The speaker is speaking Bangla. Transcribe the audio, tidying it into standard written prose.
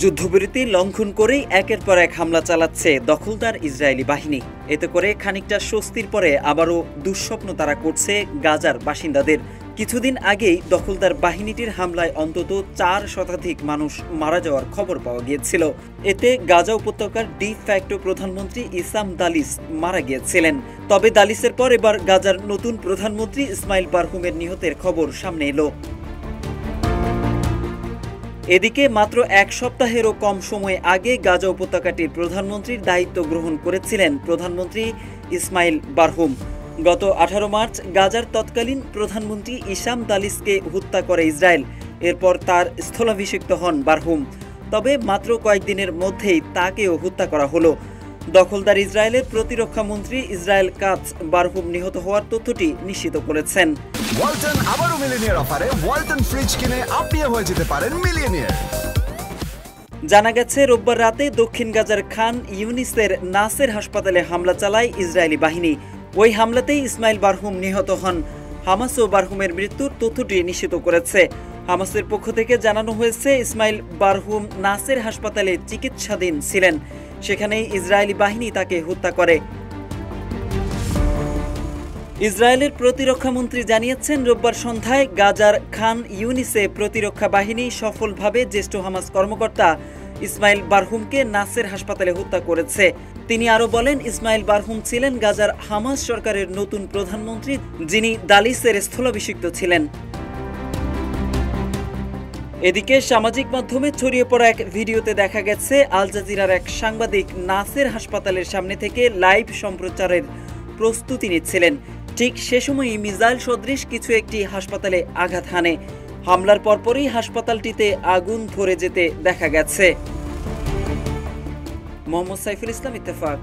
যুদ্ধবিরতি লঙ্ঘন করেই একের পর এক হামলা চালাচ্ছে দখলদার ইসরায়েলি বাহিনী। এতে করে খানিকটা স্বস্তির পরে আবারও দুঃস্বপ্ন তারা করছে গাজার বাসিন্দাদের। কিছুদিন আগেই দখলদার বাহিনীটির হামলায় অন্তত 4 শতাধিক মানুষ মারা যাওয়ার খবর পাওয়া গিয়েছিল। এতে গাজা উপত্যকার ডি ফ্যাক্টো প্রধানমন্ত্রী ইসাম দালিস মারা গিয়েছিলেন। তবে দালিসের পর এবার গাজার নতুন প্রধানমন্ত্রী ইসমাইল বারহুমের নিহতের খবর সামনে এলো। এদিকে মাত্র এক সপ্তাহেরও কম সময় আগে গাজা উপত্যকাটির প্রধানমন্ত্রীর দায়িত্ব গ্রহণ করেছিলেন প্রধানমন্ত্রী ইসমাইল বারহুম। গত 18 মার্চ গাজার তৎকালীন প্রধানমন্ত্রী ইসাম দালিসকে হত্যা করে ইসরায়েল। এরপর তার স্থলাভিষিক্ত হন বারহুম। তবে মাত্র কয়েকদিনের মধ্যেই তাকেও হত্যা করা হলো। দখলদার ইসরায়েলের প্রতিরক্ষা মন্ত্রী ইসরায়েল কাটজ বারহুম নিহত হওয়ার তথ্যটি নিশ্চিত করেছেন। ওয়ালটন আবারও মিলিয়নিয়ার অফারে ওয়ালটন ফ্রিজ কিনে আপনিও হয়ে যেতে পারেন মিলিয়নিয়ার। জানা গেছে রোববার রাতে দক্ষিণ গাজার খান ইউনিসের নাসের হাসপাতালে হামলা চালায় ইসরায়েলি বাহিনী। ওই হামলাতেই ইসমাইল বারহুম নিহত হন। হামাসও বারহুমের মৃত্যুর তথ্যটি নিশ্চিত করেছে। হামাসের পক্ষ থেকে জানানো হয়েছে ইসমাইল বারহুম নাসের হাসপাতালে চিকিৎসাধীন ছিলেন। সেখানেই ইসরায়েলি বাহিনী তাকে হত্যা করে। ইসরায়েলের প্রতিরক্ষা মন্ত্রী জানিয়েছেন, রোববার সন্ধ্যায় গাজার খান ইউনিসে প্রতিরক্ষা বাহিনী সফলভাবে জ্যেষ্ঠ হামাস কর্মকর্তা ইসমাইল বারহুমকে নাসের হাসপাতালে হত্যা করেছে। তিনি আরও বলেন, ইসমাইল বারহুম ছিলেন গাজার হামাস সরকারের নতুন প্রধানমন্ত্রী, যিনি দালিসের স্থলাভিষিক্ত ছিলেন। এদিকে সামাজিক মাধ্যমে ছড়িয়ে পড়া এক ভিডিওতে দেখা গেছে আল জাজিরার এক সাংবাদিক নাসের হাসপাতালের সামনে থেকে লাইভ সম্প্রচারের প্রস্তুতি নিচ্ছিলেন। ঠিক সে সময়ই মিসাইল সদৃশ কিছু একটি হাসপাতালে আঘাত হানে। হামলার পরপরই হাসপাতালটিতে আগুন ধরে যেতে দেখা গেছে। মোহাম্মদ সাইফুল ইসলাম, ইত্তেফাক।